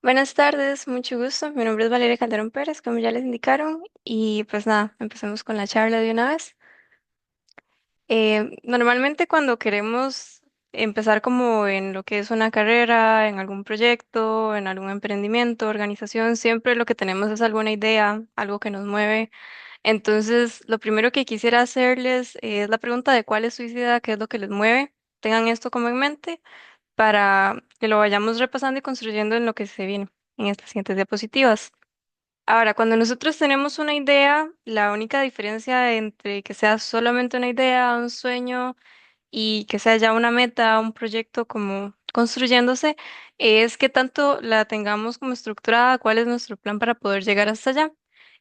Buenas tardes, mucho gusto. Mi nombre es Valeria Calderón Pérez, como ya les indicaron. Y pues nada, empecemos con la charla de una vez. Normalmente cuando queremos empezar como en lo que es una carrera, en algún proyecto, en algún emprendimiento, organización, siempre lo que tenemos es alguna idea, algo que nos mueve. Entonces, lo primero que quisiera hacerles es la pregunta de cuál es su idea, qué es lo que les mueve. Tengan esto como en mente para que lo vayamos repasando y construyendo en lo que se viene en estas siguientes diapositivas. Ahora, cuando nosotros tenemos una idea, la única diferencia entre que sea solamente una idea, un sueño y que sea ya una meta, un proyecto como construyéndose, es que tanto la tengamos como estructurada, cuál es nuestro plan para poder llegar hasta allá.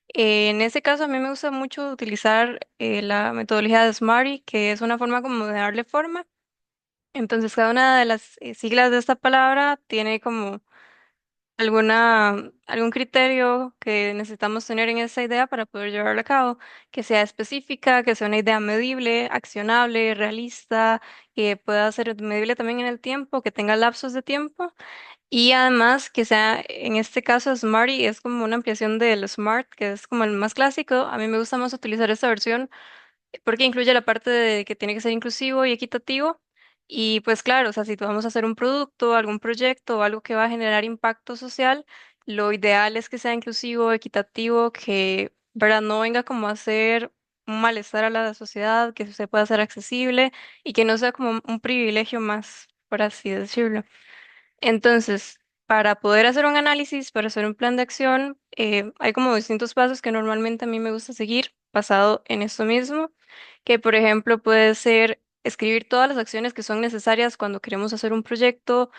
En ese caso, a mí me gusta mucho utilizar la metodología de SMARTY, que es una forma como de darle forma. Entonces, cada una de las siglas de esta palabra tiene como algún criterio que necesitamos tener en esa idea para poder llevarla a cabo, que sea específica, que sea una idea medible, accionable, realista, que pueda ser medible también en el tiempo, que tenga lapsos de tiempo y además que sea, en este caso, Smarty es como una ampliación del Smart, que es como el más clásico. A mí me gusta más utilizar esta versión porque incluye la parte de que tiene que ser inclusivo y equitativo. Y pues claro, o sea, si vamos a hacer un producto, algún proyecto o algo que va a generar impacto social, lo ideal es que sea inclusivo, equitativo, que, ¿verdad? No venga como a hacer un malestar a la sociedad, que se pueda hacer accesible y que no sea como un privilegio más, por así decirlo. Entonces, para poder hacer un análisis, para hacer un plan de acción, hay como distintos pasos que normalmente a mí me gusta seguir basado en esto mismo, que por ejemplo puede ser escribir todas las acciones que son necesarias cuando queremos hacer un proyecto,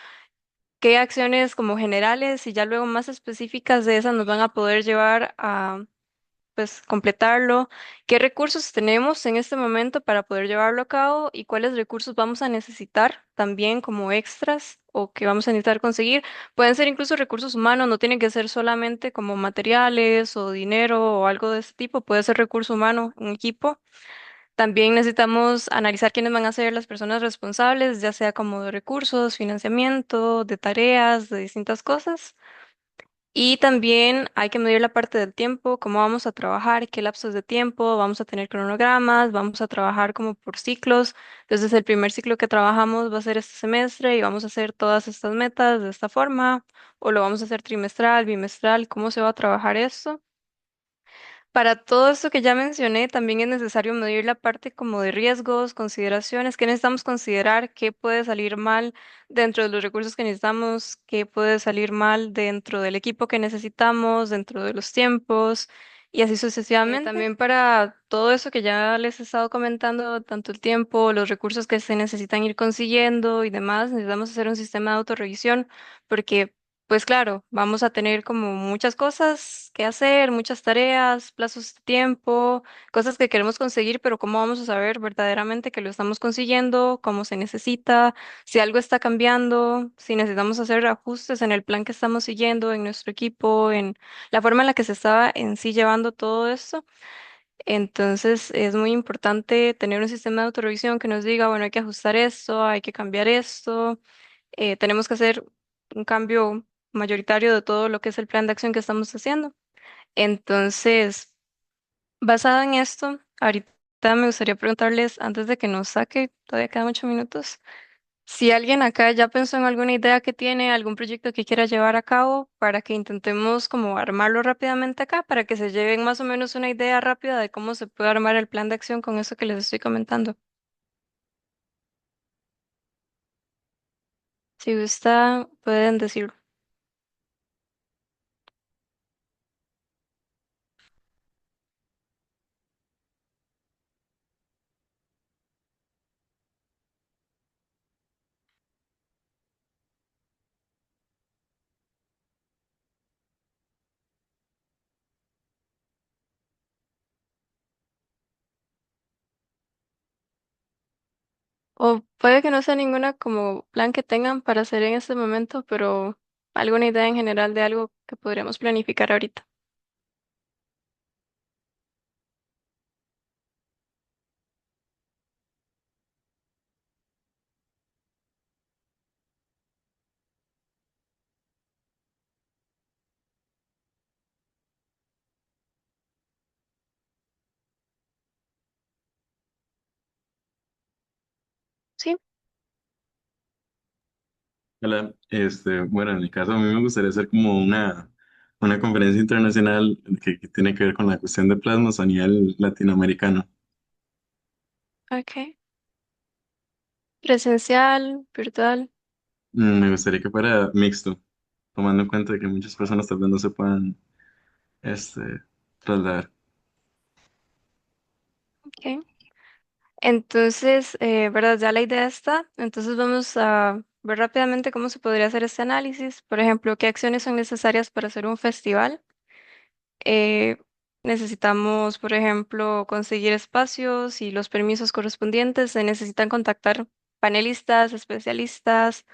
qué acciones como generales y ya luego más específicas de esas nos van a poder llevar a pues completarlo, qué recursos tenemos en este momento para poder llevarlo a cabo y cuáles recursos vamos a necesitar también como extras o que vamos a necesitar conseguir. Pueden ser incluso recursos humanos, no tienen que ser solamente como materiales o dinero o algo de ese tipo, puede ser recurso humano, un equipo. También necesitamos analizar quiénes van a ser las personas responsables, ya sea como de recursos, financiamiento, de tareas, de distintas cosas. Y también hay que medir la parte del tiempo, cómo vamos a trabajar, qué lapsos de tiempo, vamos a tener cronogramas, vamos a trabajar como por ciclos. Entonces, el primer ciclo que trabajamos va a ser este semestre y vamos a hacer todas estas metas de esta forma, o lo vamos a hacer trimestral, bimestral, ¿cómo se va a trabajar esto? Para todo esto que ya mencioné, también es necesario medir la parte como de riesgos, consideraciones, qué necesitamos considerar, qué puede salir mal dentro de los recursos que necesitamos, qué puede salir mal dentro del equipo que necesitamos, dentro de los tiempos y así sucesivamente. También para todo eso que ya les he estado comentando, tanto el tiempo, los recursos que se necesitan ir consiguiendo y demás, necesitamos hacer un sistema de autorrevisión porque pues claro, vamos a tener como muchas cosas que hacer, muchas tareas, plazos de tiempo, cosas que queremos conseguir, pero ¿cómo vamos a saber verdaderamente que lo estamos consiguiendo? ¿Cómo se necesita? Si algo está cambiando, si necesitamos hacer ajustes en el plan que estamos siguiendo, en nuestro equipo, en la forma en la que se estaba en sí llevando todo esto. Entonces es muy importante tener un sistema de autorrevisión que nos diga, bueno, hay que ajustar esto, hay que cambiar esto, tenemos que hacer un cambio mayoritario de todo lo que es el plan de acción que estamos haciendo. Entonces, basado en esto, ahorita me gustaría preguntarles, antes de que nos saque, todavía quedan 8 minutos, si alguien acá ya pensó en alguna idea que tiene, algún proyecto que quiera llevar a cabo, para que intentemos como armarlo rápidamente acá, para que se lleven más o menos una idea rápida de cómo se puede armar el plan de acción con eso que les estoy comentando. Si gusta, pueden decirlo. O puede que no sea ninguna como plan que tengan para hacer en este momento, pero alguna idea en general de algo que podríamos planificar ahorita. Hola, bueno, en mi caso a mí me gustaría hacer como una conferencia internacional que tiene que ver con la cuestión de plasmas a nivel latinoamericano. Ok. Presencial, virtual. Me gustaría que fuera mixto, tomando en cuenta de que muchas personas tal vez no se puedan, trasladar. Ok. Entonces, ¿verdad? Ya la idea está. Entonces vamos a ver rápidamente cómo se podría hacer este análisis. Por ejemplo, qué acciones son necesarias para hacer un festival. Eh, Necesitamos, por ejemplo, conseguir espacios y los permisos correspondientes. Se necesitan contactar panelistas, especialistas.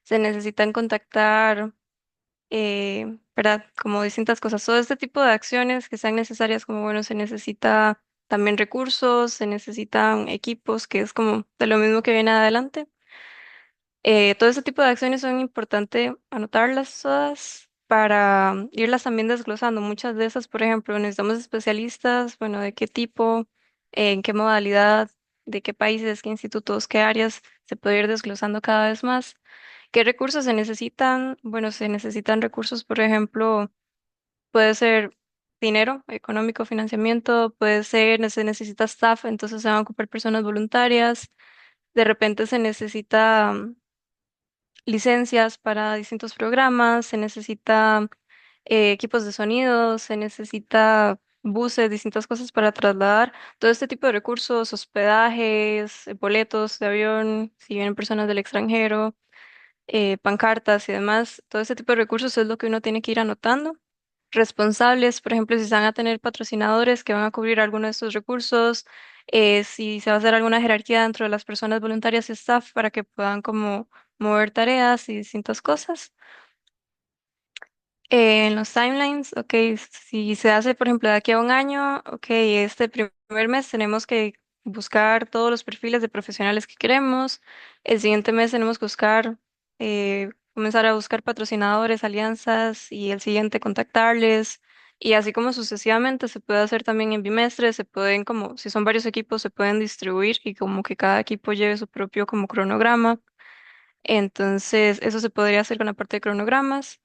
Se necesitan contactar, ¿verdad? Como distintas cosas. Todo este tipo de acciones que sean necesarias, como bueno, se necesita también recursos, se necesitan equipos, que es como de lo mismo que viene adelante. Todo ese tipo de acciones son importantes anotarlas todas para irlas también desglosando. Muchas de esas, por ejemplo, necesitamos especialistas, bueno, de qué tipo, en qué modalidad, de qué países, qué institutos, qué áreas, se puede ir desglosando cada vez más. ¿Qué recursos se necesitan? Bueno, se necesitan recursos, por ejemplo, puede ser dinero, económico, financiamiento, puede ser, se necesita staff, entonces se van a ocupar personas voluntarias. De repente se necesita licencias para distintos programas, se necesita equipos de sonido, se necesita buses, distintas cosas para trasladar todo este tipo de recursos, hospedajes, boletos de avión, si vienen personas del extranjero, pancartas y demás. Todo este tipo de recursos es lo que uno tiene que ir anotando. Responsables, por ejemplo, si se van a tener patrocinadores que van a cubrir alguno de estos recursos, si se va a hacer alguna jerarquía dentro de las personas voluntarias y staff para que puedan como mover tareas y distintas cosas. En los timelines, ok, si se hace, por ejemplo, de aquí a un año, ok, este primer mes tenemos que buscar todos los perfiles de profesionales que queremos. El siguiente mes tenemos que buscar, comenzar a buscar patrocinadores, alianzas y el siguiente contactarles. Y así como sucesivamente se puede hacer también en bimestres, se pueden como, si son varios equipos, se pueden distribuir y como que cada equipo lleve su propio como cronograma. Entonces, eso se podría hacer con la parte de cronogramas.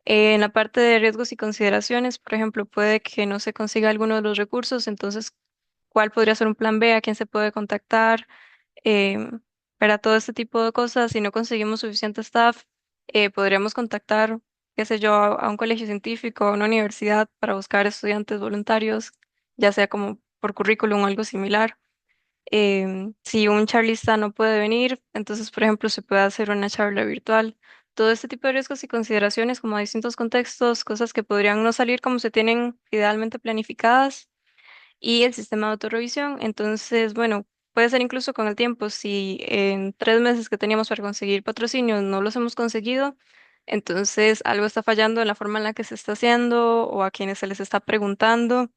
En la parte de riesgos y consideraciones, por ejemplo, puede que no se consiga alguno de los recursos, entonces, ¿cuál podría ser un plan B? ¿A quién se puede contactar? Em, para todo este tipo de cosas, si no conseguimos suficiente staff, podríamos contactar, qué sé yo, a un colegio científico, a una universidad para buscar estudiantes voluntarios, ya sea como por currículum o algo similar. Si un charlista no puede venir, entonces, por ejemplo, se puede hacer una charla virtual. Todo este tipo de riesgos y consideraciones, como a distintos contextos, cosas que podrían no salir como se tienen idealmente planificadas, y el sistema de autorrevisión. Entonces, bueno, puede ser incluso con el tiempo, si en 3 meses que teníamos para conseguir patrocinios no los hemos conseguido, entonces algo está fallando en la forma en la que se está haciendo o a quienes se les está preguntando.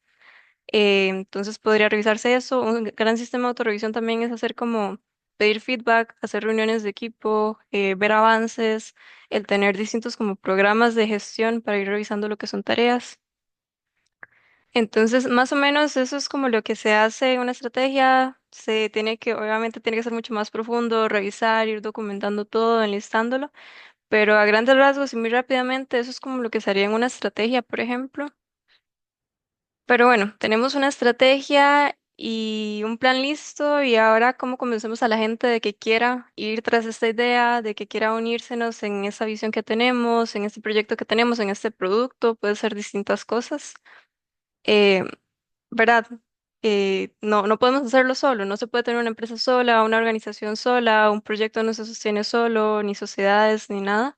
Entonces podría revisarse eso. Un gran sistema de autorrevisión también es hacer como pedir feedback, hacer reuniones de equipo, ver avances, el tener distintos como programas de gestión para ir revisando lo que son tareas. Entonces, más o menos eso es como lo que se hace en una estrategia. Se tiene que, obviamente tiene que ser mucho más profundo, revisar, ir documentando todo, enlistándolo, pero a grandes rasgos y muy rápidamente eso es como lo que se haría en una estrategia, por ejemplo. Pero bueno, tenemos una estrategia y un plan listo y ahora cómo convencemos a la gente de que quiera ir tras esta idea, de que quiera unírsenos en esa visión que tenemos, en este proyecto que tenemos, en este producto, puede ser distintas cosas. Eh, ¿Verdad? No podemos hacerlo solo, no se puede tener una empresa sola, una organización sola, un proyecto no se sostiene solo, ni sociedades, ni nada.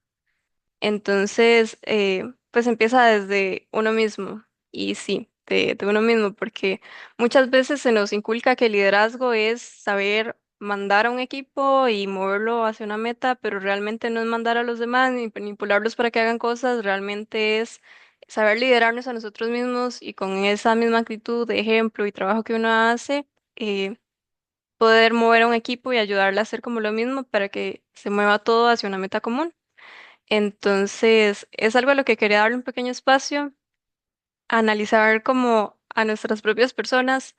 Entonces, pues empieza desde uno mismo y sí, de uno mismo, porque muchas veces se nos inculca que el liderazgo es saber mandar a un equipo y moverlo hacia una meta, pero realmente no es mandar a los demás ni manipularlos para que hagan cosas, realmente es saber liderarnos a nosotros mismos y con esa misma actitud de ejemplo y trabajo que uno hace, poder mover a un equipo y ayudarle a hacer como lo mismo para que se mueva todo hacia una meta común. Entonces, es algo a lo que quería darle un pequeño espacio, analizar como a nuestras propias personas,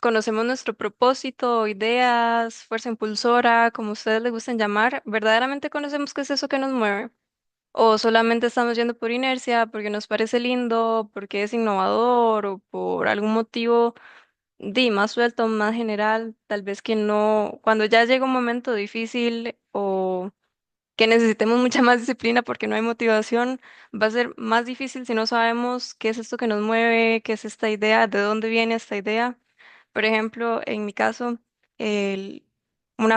conocemos nuestro propósito, ideas, fuerza impulsora, como ustedes le gusten llamar, ¿verdaderamente conocemos qué es eso que nos mueve? ¿O solamente estamos yendo por inercia, porque nos parece lindo, porque es innovador o por algún motivo más suelto, más general, tal vez que no, cuando ya llega un momento difícil o que necesitemos mucha más disciplina porque no hay motivación, va a ser más difícil si no sabemos qué es esto que nos mueve, qué es esta idea, de dónde viene esta idea? Por ejemplo, en mi caso, el,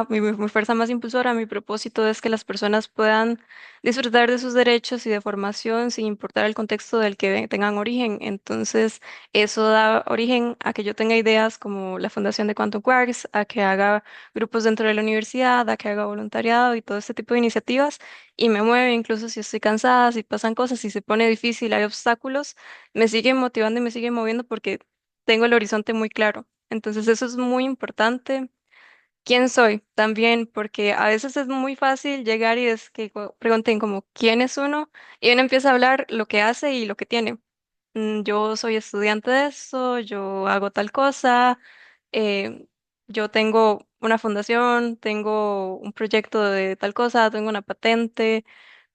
mi fuerza más impulsora, mi propósito es que las personas puedan disfrutar de sus derechos y de formación sin importar el contexto del que tengan origen. Entonces, eso da origen a que yo tenga ideas como la fundación de Quantum Quarks, a que haga grupos dentro de la universidad, a que haga voluntariado y todo este tipo de iniciativas. Y me mueve, incluso si estoy cansada, si pasan cosas, si se pone difícil, hay obstáculos, me sigue motivando y me sigue moviendo porque tengo el horizonte muy claro. Entonces eso es muy importante. ¿Quién soy? También, porque a veces es muy fácil llegar y es que pregunten como quién es uno y uno empieza a hablar lo que hace y lo que tiene. Yo soy estudiante de eso, yo hago tal cosa, eh, yo tengo una fundación, tengo un proyecto de tal cosa, tengo una patente,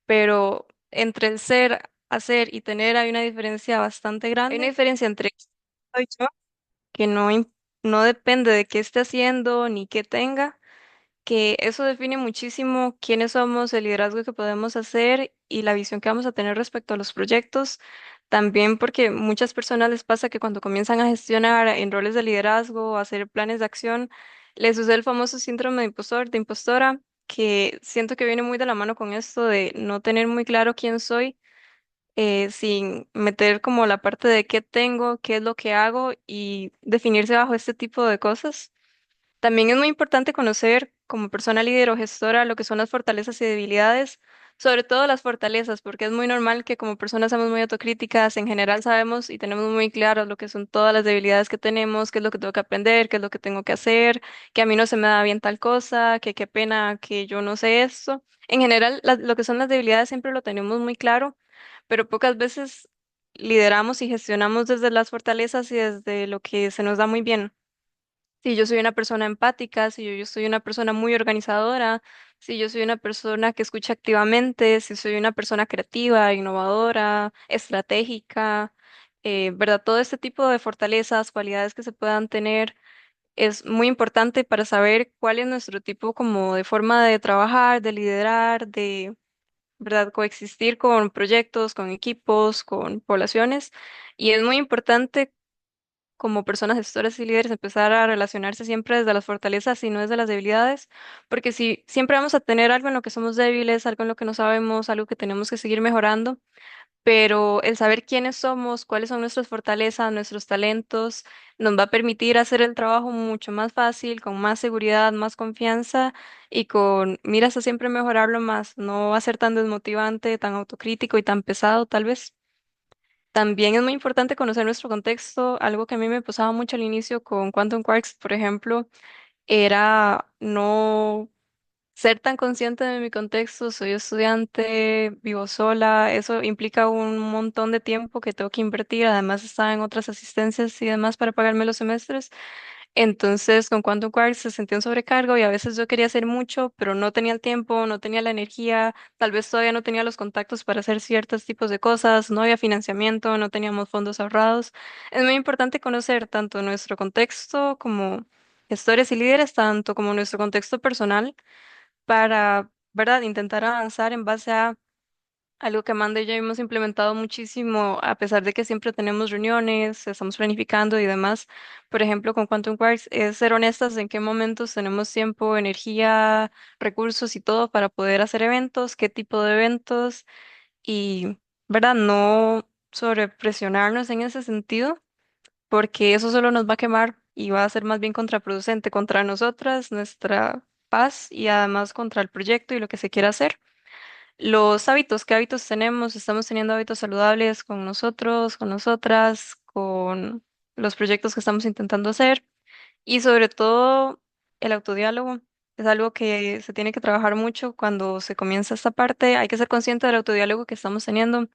pero entre el ser, hacer y tener hay una diferencia bastante grande. Hay una diferencia entre soy yo que no depende de qué esté haciendo ni qué tenga, que eso define muchísimo quiénes somos, el liderazgo que podemos hacer y la visión que vamos a tener respecto a los proyectos. También porque muchas personas les pasa que cuando comienzan a gestionar en roles de liderazgo, a hacer planes de acción, les sucede el famoso síndrome de impostor, de impostora, que siento que viene muy de la mano con esto de no tener muy claro quién soy, sin meter como la parte de qué tengo, qué es lo que hago y definirse bajo este tipo de cosas. También es muy importante conocer como persona líder o gestora lo que son las fortalezas y debilidades, sobre todo las fortalezas, porque es muy normal que como personas seamos muy autocríticas, en general sabemos y tenemos muy claro lo que son todas las debilidades que tenemos, qué es lo que tengo que aprender, qué es lo que tengo que hacer, que a mí no se me da bien tal cosa, que qué pena que yo no sé esto. En general, lo que son las debilidades siempre lo tenemos muy claro, pero pocas veces lideramos y gestionamos desde las fortalezas y desde lo que se nos da muy bien. Si yo soy una persona empática, si yo soy una persona muy organizadora, si yo soy una persona que escucha activamente, si soy una persona creativa, innovadora, estratégica, ¿verdad? Todo este tipo de fortalezas, cualidades que se puedan tener es muy importante para saber cuál es nuestro tipo como de forma de trabajar, de liderar, de, ¿verdad? Coexistir con proyectos, con equipos, con poblaciones. Y es muy importante como personas gestoras y líderes empezar a relacionarse siempre desde las fortalezas y no desde las debilidades, porque si siempre vamos a tener algo en lo que somos débiles, algo en lo que no sabemos, algo que tenemos que seguir mejorando, pero el saber quiénes somos, cuáles son nuestras fortalezas, nuestros talentos, nos va a permitir hacer el trabajo mucho más fácil, con más seguridad, más confianza y con miras a siempre mejorarlo más, no va a ser tan desmotivante, tan autocrítico y tan pesado tal vez. También es muy importante conocer nuestro contexto. Algo que a mí me pasaba mucho al inicio con Quantum Quarks, por ejemplo, era no ser tan consciente de mi contexto. Soy estudiante, vivo sola. Eso implica un montón de tiempo que tengo que invertir. Además, estaba en otras asistencias y demás para pagarme los semestres. Entonces, con Quantum Quarks se sentía un sobrecargo y a veces yo quería hacer mucho, pero no tenía el tiempo, no tenía la energía, tal vez todavía no tenía los contactos para hacer ciertos tipos de cosas, no había financiamiento, no teníamos fondos ahorrados. Es muy importante conocer tanto nuestro contexto como gestores y líderes, tanto como nuestro contexto personal para, ¿verdad?, intentar avanzar en base a algo que Amanda y yo hemos implementado muchísimo, a pesar de que siempre tenemos reuniones, estamos planificando y demás. Por ejemplo, con Quantum Quarks, es ser honestas en qué momentos tenemos tiempo, energía, recursos y todo para poder hacer eventos, qué tipo de eventos y, ¿verdad? No sobrepresionarnos en ese sentido, porque eso solo nos va a quemar y va a ser más bien contraproducente contra nosotras, nuestra paz y además contra el proyecto y lo que se quiera hacer. Los hábitos, ¿qué hábitos tenemos? Estamos teniendo hábitos saludables con nosotros, con nosotras, con los proyectos que estamos intentando hacer y sobre todo el autodiálogo. Es algo que se tiene que trabajar mucho cuando se comienza esta parte. Hay que ser consciente del autodiálogo que estamos teniendo.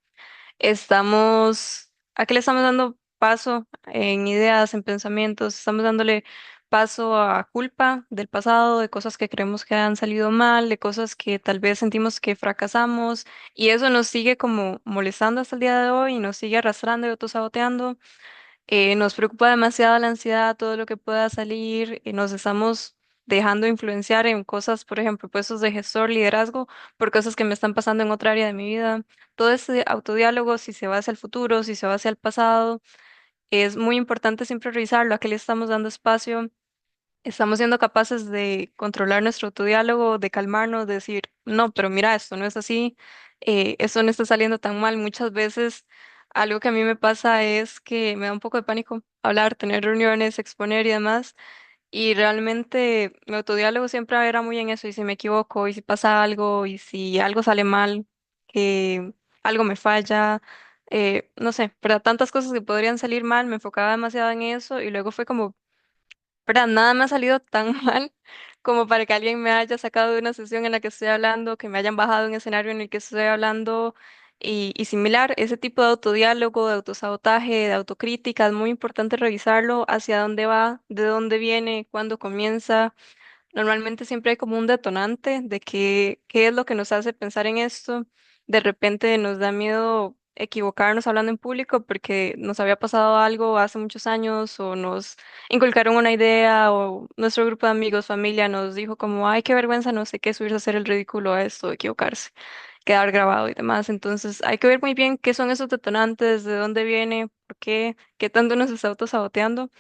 ¿A qué le estamos dando paso en ideas, en pensamientos, estamos dándole paso a culpa del pasado, de cosas que creemos que han salido mal, de cosas que tal vez sentimos que fracasamos y eso nos sigue como molestando hasta el día de hoy y nos sigue arrastrando y autosaboteando. Nos preocupa demasiado la ansiedad, todo lo que pueda salir, y nos estamos dejando influenciar en cosas, por ejemplo, puestos de gestor, liderazgo, por cosas que me están pasando en otra área de mi vida. Todo ese autodiálogo, si se va hacia el futuro, si se va hacia el pasado, es muy importante siempre revisarlo, a qué le estamos dando espacio. Estamos siendo capaces de controlar nuestro autodiálogo, de calmarnos, de decir, no, pero mira, esto no es así, esto no está saliendo tan mal. Muchas veces algo que a mí me pasa es que me da un poco de pánico hablar, tener reuniones, exponer y demás. Y realmente mi autodiálogo siempre era muy en eso, y si me equivoco, y si pasa algo, y si algo sale mal, que algo me falla, no sé, pero tantas cosas que podrían salir mal, me enfocaba demasiado en eso y luego fue como, ¿verdad? Nada me ha salido tan mal como para que alguien me haya sacado de una sesión en la que estoy hablando, que me hayan bajado de un escenario en el que estoy hablando y similar. Ese tipo de autodiálogo, de autosabotaje, de autocrítica, es muy importante revisarlo, hacia dónde va, de dónde viene, cuándo comienza. Normalmente siempre hay como un detonante de qué es lo que nos hace pensar en esto. De repente nos da miedo equivocarnos hablando en público porque nos había pasado algo hace muchos años o nos inculcaron una idea o nuestro grupo de amigos, familia nos dijo como, ay, qué vergüenza, no sé qué, subirse a hacer el ridículo a esto, equivocarse, quedar grabado y demás. Entonces hay que ver muy bien qué son esos detonantes, de dónde viene, por qué tanto nos está autosaboteando,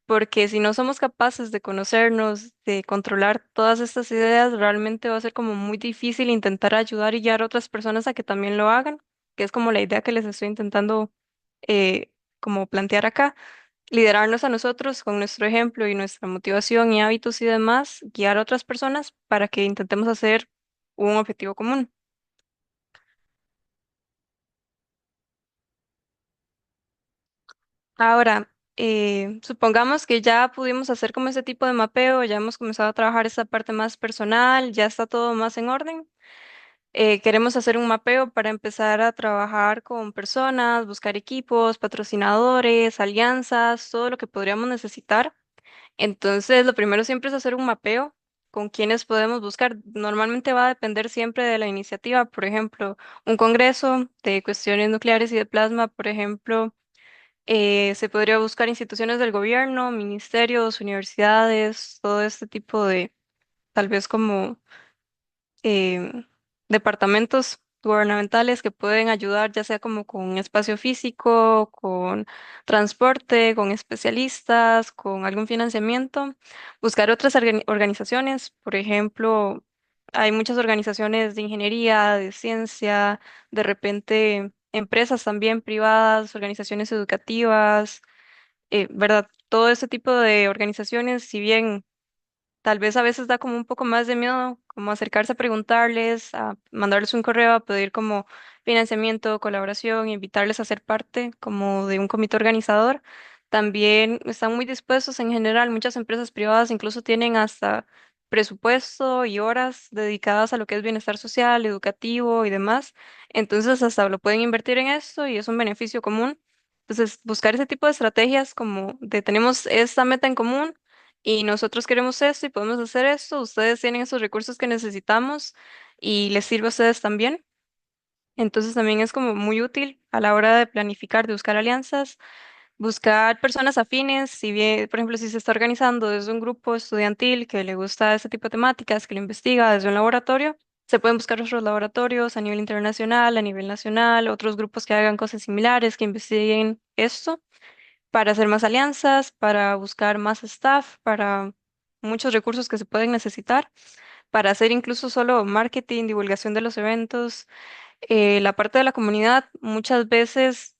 porque si no somos capaces de conocernos, de controlar todas estas ideas, realmente va a ser como muy difícil intentar ayudar y guiar a otras personas a que también lo hagan, que es como la idea que les estoy intentando como plantear acá. Liderarnos a nosotros con nuestro ejemplo y nuestra motivación y hábitos y demás, guiar a otras personas para que intentemos hacer un objetivo común. Ahora, supongamos que ya pudimos hacer como ese tipo de mapeo, ya hemos comenzado a trabajar esa parte más personal, ya está todo más en orden. Queremos hacer un mapeo para empezar a trabajar con personas, buscar equipos, patrocinadores, alianzas, todo lo que podríamos necesitar. Entonces, lo primero siempre es hacer un mapeo con quienes podemos buscar. Normalmente va a depender siempre de la iniciativa. Por ejemplo, un congreso de cuestiones nucleares y de plasma, por ejemplo, se podría buscar instituciones del gobierno, ministerios, universidades, todo este tipo de, tal vez como em, departamentos gubernamentales que pueden ayudar, ya sea como con espacio físico, con transporte, con especialistas, con algún financiamiento. Buscar otras organizaciones, por ejemplo, hay muchas organizaciones de ingeniería, de ciencia, de repente empresas también privadas, organizaciones educativas, ¿verdad? Todo ese tipo de organizaciones, si bien tal vez a veces da como un poco más de miedo, como acercarse a preguntarles, a mandarles un correo, a pedir como financiamiento, colaboración, invitarles a ser parte como de un comité organizador. También están muy dispuestos en general, muchas empresas privadas incluso tienen hasta presupuesto y horas dedicadas a lo que es bienestar social, educativo y demás. Entonces hasta lo pueden invertir en esto y es un beneficio común. Entonces, buscar ese tipo de estrategias como de tenemos esta meta en común y nosotros queremos esto y podemos hacer esto, ustedes tienen esos recursos que necesitamos y les sirve a ustedes también. Entonces también es como muy útil a la hora de planificar, de buscar alianzas, buscar personas afines, si bien, por ejemplo, si se está organizando desde un grupo estudiantil que le gusta este tipo de temáticas, que lo investiga desde un laboratorio, se pueden buscar otros laboratorios a nivel internacional, a nivel nacional, otros grupos que hagan cosas similares, que investiguen esto para hacer más alianzas, para buscar más staff, para muchos recursos que se pueden necesitar, para hacer incluso solo marketing, divulgación de los eventos. La parte de la comunidad, muchas veces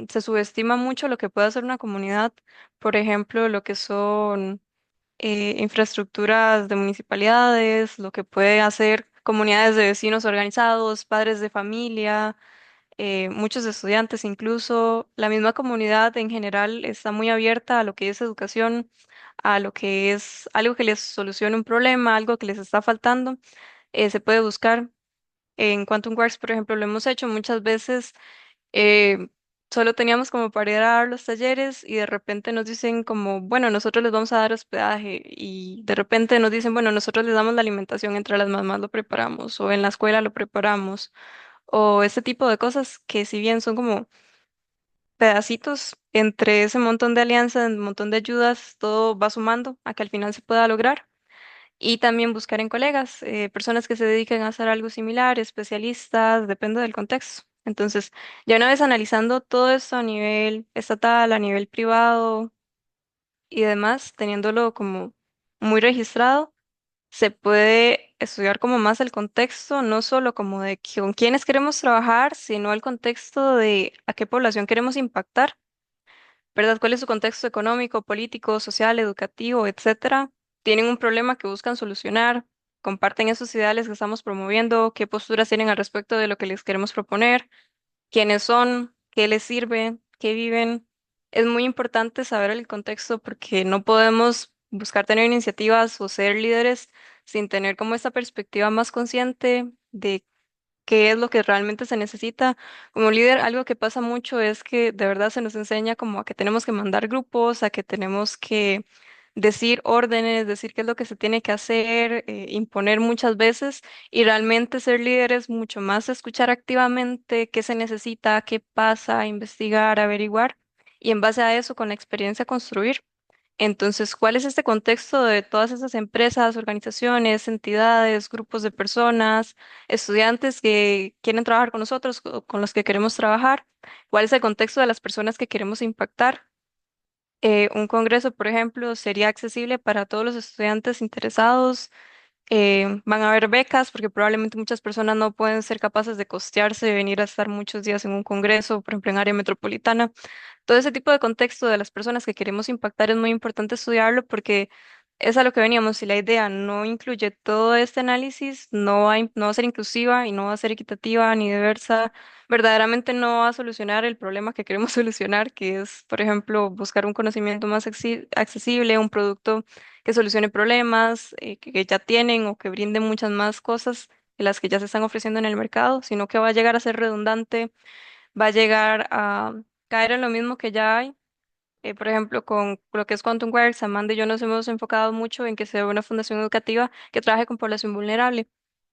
se subestima mucho lo que puede hacer una comunidad, por ejemplo, lo que son infraestructuras de municipalidades, lo que puede hacer comunidades de vecinos organizados, padres de familia, muchos estudiantes, incluso la misma comunidad en general está muy abierta a lo que es educación, a lo que es algo que les solucione un problema, algo que les está faltando. Se puede buscar. En Quantum Works, por ejemplo, lo hemos hecho muchas veces. solo teníamos como para ir a dar los talleres y de repente nos dicen como, bueno, nosotros les vamos a dar hospedaje y de repente nos dicen, bueno, nosotros les damos la alimentación, entre las mamás lo preparamos o en la escuela lo preparamos o este tipo de cosas que si bien son como pedacitos entre ese montón de alianzas, un montón de ayudas, todo va sumando a que al final se pueda lograr. Y también buscar en colegas, personas que se dediquen a hacer algo similar, especialistas, depende del contexto. Entonces, ya una vez analizando todo esto a nivel estatal, a nivel privado y demás, teniéndolo como muy registrado, se puede estudiar como más el contexto, no solo como de con quiénes queremos trabajar, sino el contexto de a qué población queremos impactar, ¿verdad? ¿Cuál es su contexto económico, político, social, educativo, etcétera? ¿Tienen un problema que buscan solucionar? ¿Comparten esos ideales que estamos promoviendo? ¿Qué posturas tienen al respecto de lo que les queremos proponer? ¿Quiénes son? ¿Qué les sirve? ¿Qué viven? Es muy importante saber el contexto porque no podemos buscar tener iniciativas o ser líderes sin tener como esta perspectiva más consciente de qué es lo que realmente se necesita. Como líder, algo que pasa mucho es que de verdad se nos enseña como a que tenemos que mandar grupos, a que tenemos que decir órdenes, decir qué es lo que se tiene que hacer, imponer muchas veces y realmente ser líder es mucho más escuchar activamente qué se necesita, qué pasa, investigar, averiguar y en base a eso con la experiencia construir. Entonces, ¿cuál es este contexto de todas esas empresas, organizaciones, entidades, grupos de personas, estudiantes que quieren trabajar con nosotros, con los que queremos trabajar? ¿Cuál es el contexto de las personas que queremos impactar? Un congreso, por ejemplo, sería accesible para todos los estudiantes interesados. Van a haber becas porque probablemente muchas personas no pueden ser capaces de costearse, de venir a estar muchos días en un congreso, por ejemplo, en área metropolitana. Todo ese tipo de contexto de las personas que queremos impactar es muy importante estudiarlo porque es a lo que veníamos. Si la idea no incluye todo este análisis, no va a ser inclusiva y no va a ser equitativa ni diversa. Verdaderamente no va a solucionar el problema que queremos solucionar, que es, por ejemplo, buscar un conocimiento más accesible, un producto que solucione problemas que ya tienen o que brinde muchas más cosas que las que ya se están ofreciendo en el mercado, sino que va a llegar a ser redundante, va a llegar a caer en lo mismo que ya hay. Por ejemplo, con lo que es Quantum Works, Amanda y yo nos hemos enfocado mucho en que sea una fundación educativa que trabaje con población vulnerable,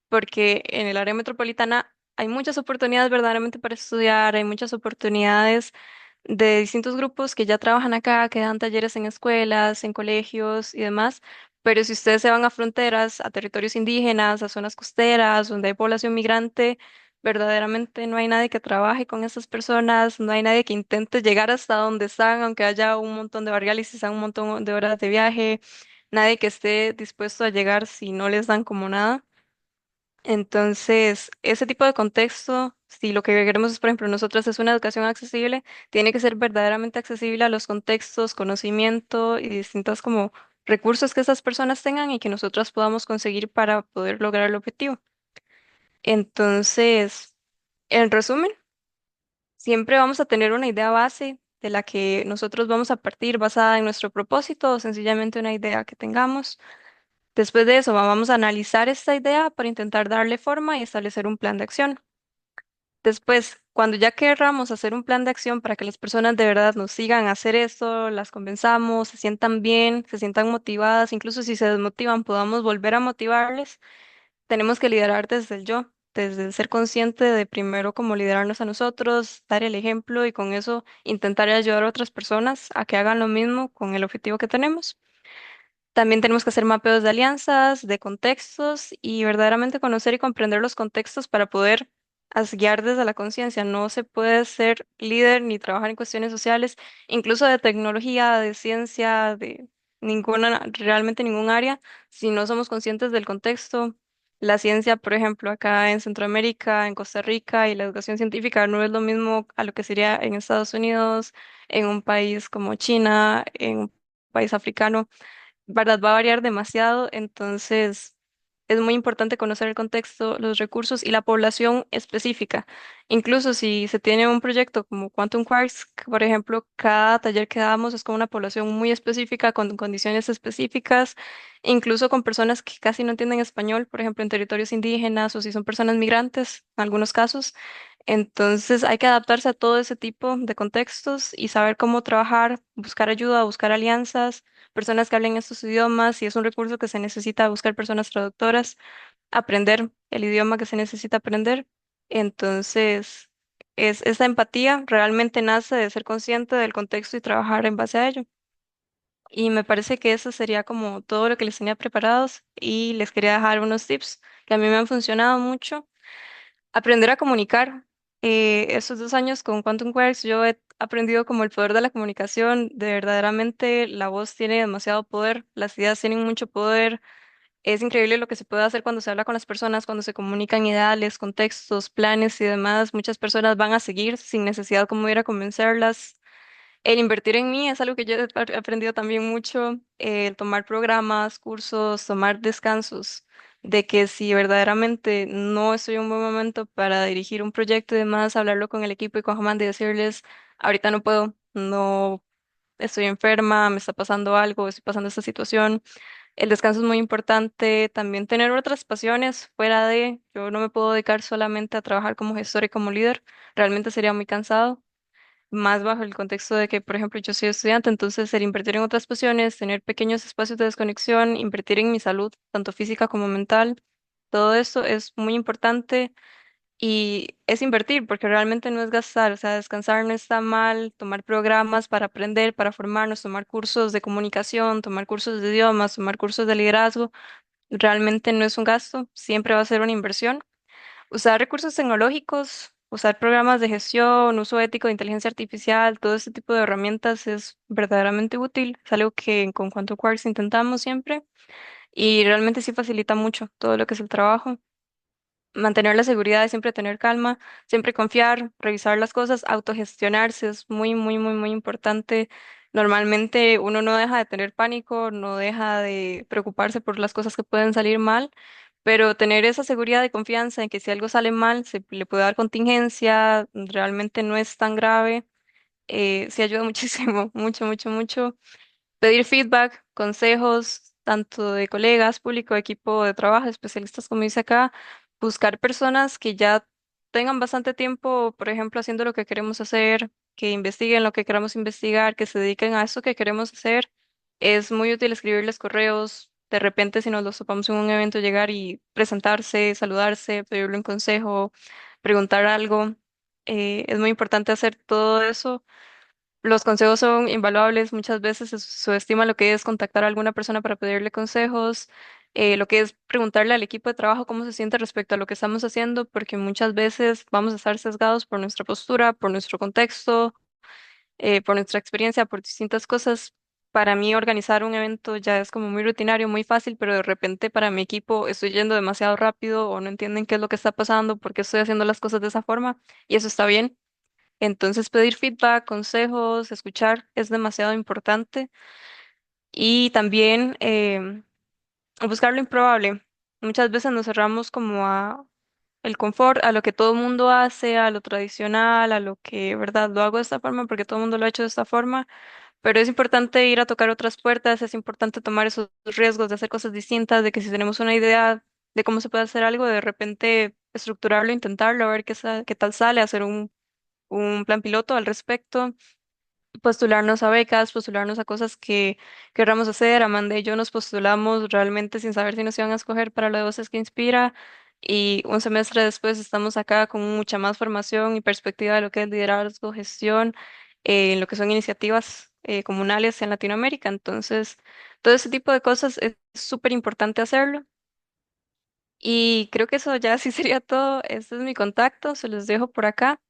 porque en el área metropolitana hay muchas oportunidades verdaderamente para estudiar, hay muchas oportunidades de distintos grupos que ya trabajan acá, que dan talleres en escuelas, en colegios y demás. Pero si ustedes se van a fronteras, a territorios indígenas, a zonas costeras, donde hay población migrante, verdaderamente no hay nadie que trabaje con esas personas, no hay nadie que intente llegar hasta donde están, aunque haya un montón de barriales y sean un montón de horas de viaje, nadie que esté dispuesto a llegar si no les dan como nada. Entonces, ese tipo de contexto, si lo que queremos es, por ejemplo, nosotros es una educación accesible, tiene que ser verdaderamente accesible a los contextos, conocimiento y distintos como recursos que esas personas tengan y que nosotros podamos conseguir para poder lograr el objetivo. Entonces, en resumen, siempre vamos a tener una idea base de la que nosotros vamos a partir basada en nuestro propósito o sencillamente una idea que tengamos. Después de eso, vamos a analizar esta idea para intentar darle forma y establecer un plan de acción. Después, cuando ya querramos hacer un plan de acción para que las personas de verdad nos sigan a hacer esto, las convenzamos, se sientan bien, se sientan motivadas, incluso si se desmotivan, podamos volver a motivarles, tenemos que liderar desde el yo, desde el ser consciente de primero como liderarnos a nosotros, dar el ejemplo y con eso intentar ayudar a otras personas a que hagan lo mismo con el objetivo que tenemos. También tenemos que hacer mapeos de alianzas, de contextos y verdaderamente conocer y comprender los contextos para poder guiar desde la conciencia. No se puede ser líder ni trabajar en cuestiones sociales, incluso de tecnología, de ciencia, de ninguna, realmente ningún área, si no somos conscientes del contexto. La ciencia, por ejemplo, acá en Centroamérica, en Costa Rica, y la educación científica no es lo mismo a lo que sería en Estados Unidos, en un país como China, en un país africano. ¿Verdad? Va a variar demasiado, entonces es muy importante conocer el contexto, los recursos y la población específica. Incluso si se tiene un proyecto como Quantum Quarks, que, por ejemplo, cada taller que damos es con una población muy específica, con condiciones específicas, incluso con personas que casi no entienden español, por ejemplo, en territorios indígenas o si son personas migrantes, en algunos casos. Entonces hay que adaptarse a todo ese tipo de contextos y saber cómo trabajar, buscar ayuda, buscar alianzas, personas que hablen estos idiomas, si es un recurso que se necesita, buscar personas traductoras, aprender el idioma que se necesita aprender. Entonces, esa empatía realmente nace de ser consciente del contexto y trabajar en base a ello. Y me parece que eso sería como todo lo que les tenía preparados y les quería dejar unos tips que a mí me han funcionado mucho. Aprender a comunicar. Estos 2 años con Quantum Quarks yo he aprendido como el poder de la comunicación. De verdaderamente la voz tiene demasiado poder, las ideas tienen mucho poder. Es increíble lo que se puede hacer cuando se habla con las personas, cuando se comunican ideales, contextos, planes y demás. Muchas personas van a seguir sin necesidad como ir a convencerlas. El invertir en mí es algo que yo he aprendido también mucho, el tomar programas, cursos, tomar descansos, de que si verdaderamente no estoy en un buen momento para dirigir un proyecto y demás, hablarlo con el equipo y con Jamán y decirles, ahorita no puedo, no estoy enferma, me está pasando algo, estoy pasando esta situación. El descanso es muy importante, también tener otras pasiones fuera de, yo no me puedo dedicar solamente a trabajar como gestor y como líder, realmente sería muy cansado más bajo el contexto de que, por ejemplo, yo soy estudiante, entonces el invertir en otras pasiones, tener pequeños espacios de desconexión, invertir en mi salud, tanto física como mental, todo eso es muy importante y es invertir porque realmente no es gastar, o sea, descansar no está mal, tomar programas para aprender, para formarnos, tomar cursos de comunicación, tomar cursos de idiomas, tomar cursos de liderazgo, realmente no es un gasto, siempre va a ser una inversión. Usar recursos tecnológicos, usar programas de gestión, uso ético de inteligencia artificial, todo este tipo de herramientas es verdaderamente útil. Es algo que en Conjunto Quarks intentamos siempre y realmente sí facilita mucho todo lo que es el trabajo. Mantener la seguridad y siempre tener calma, siempre confiar, revisar las cosas, autogestionarse es muy, muy, muy, muy importante. Normalmente uno no deja de tener pánico, no deja de preocuparse por las cosas que pueden salir mal, pero tener esa seguridad y confianza en que si algo sale mal, se le puede dar contingencia, realmente no es tan grave, sí ayuda muchísimo, mucho, mucho, mucho. Pedir feedback, consejos, tanto de colegas, público, equipo de trabajo, especialistas, como dice acá, buscar personas que ya tengan bastante tiempo, por ejemplo, haciendo lo que queremos hacer, que investiguen lo que queramos investigar, que se dediquen a eso que queremos hacer. Es muy útil escribirles correos, de repente si nos los topamos en un evento, llegar y presentarse, saludarse, pedirle un consejo, preguntar algo. Es muy importante hacer todo eso. Los consejos son invaluables, muchas veces se subestima lo que es contactar a alguna persona para pedirle consejos, lo que es preguntarle al equipo de trabajo cómo se siente respecto a lo que estamos haciendo, porque muchas veces vamos a estar sesgados por nuestra postura, por nuestro contexto, por nuestra experiencia, por distintas cosas. Para mí organizar un evento ya es como muy rutinario, muy fácil, pero de repente para mi equipo estoy yendo demasiado rápido o no entienden qué es lo que está pasando, por qué estoy haciendo las cosas de esa forma, y eso está bien. Entonces, pedir feedback, consejos, escuchar es demasiado importante y también buscar lo improbable. Muchas veces nos cerramos como a el confort, a lo que todo el mundo hace, a lo tradicional, a lo que, ¿verdad? Lo hago de esta forma porque todo el mundo lo ha hecho de esta forma, pero es importante ir a tocar otras puertas, es importante tomar esos riesgos de hacer cosas distintas, de que si tenemos una idea de cómo se puede hacer algo, de repente estructurarlo, intentarlo, a ver qué tal sale, hacer un plan piloto al respecto, postularnos a becas, postularnos a cosas que queramos hacer. Amanda y yo nos postulamos realmente sin saber si nos iban a escoger para lo de Voces que Inspira y un semestre después estamos acá con mucha más formación y perspectiva de lo que es liderazgo, gestión, en lo que son iniciativas comunales en Latinoamérica. Entonces, todo ese tipo de cosas es súper importante hacerlo. Y creo que eso ya sí sería todo. Este es mi contacto, se los dejo por acá.